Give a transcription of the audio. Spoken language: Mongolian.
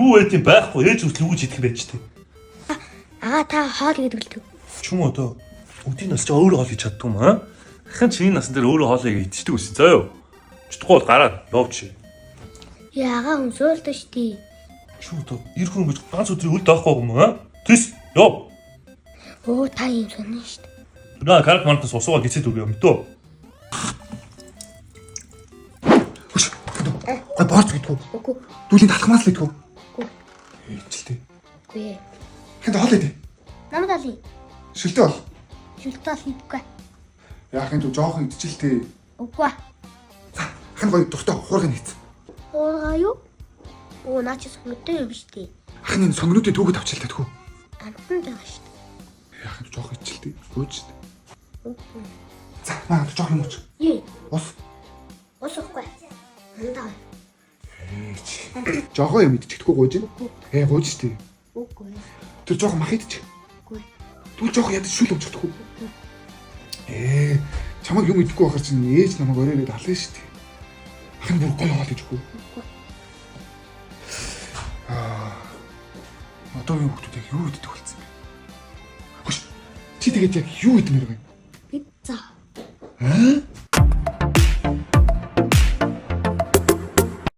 юу байд юм байхгүй ээж хүртэл үгүйж идэх байж тээ. Та хоол идэлдэг. Ч юм уу одоо өдийн нас чи өөрөө хоол хийж чаддаг юм аа? Ахын чи энэ насн дээр өөрөө хоол идчихдэг үсэн заа юу? Чутггүй бол гараад явж. Яага өмсөөлдөө штий. Ч юм одоо ир хүн гэж ганц өдрийн үл даахгүй юм аа? Тэс яв. Та юм сонин штий. Наа карт мантас усуугаа гисэд үгүй юм дөө. Борч гэдгүү. Үгүй. Дүүлийн талхмаас л гэдгүү. Үгүй. Ээжлээ. Үгүй. Хэд хоол идэ. Намайг алий. Шилтэй бол. Шүлтээс хийхгүй. Яахын дүү жоохон идчихэлтэй. Үгүй. Хан гоё дуртай хуургын хийц. Уургаа юу? Наач сонготой юм штий. Ахны сонгонуудын түүхэд авчилтаа тгүү. Амтан байгаа штий. Яахын жоохон идчихэлтэй. Гүйж. Үгүй. Наа жоохон мөч. Юу? Ус. Усахгүй. Хандаа. Жоохон юм идчихдэггүй гүйж. Гүйж штий. Үгүй. Тэр жоохон мах идчих. Үгүй. Түл жоохон ядаж шүл өмчихдэггүй. Чамайг юм идэхгүй байхаар чинь ээж намайг оройроод ална штий. Ахын бүр гоё хоол идчихгүй. Одоогийн хүмүүс яг юу идэх болсон бэ? Хөш. Чи тэгээд яг юу идмээр вэ? Пицца.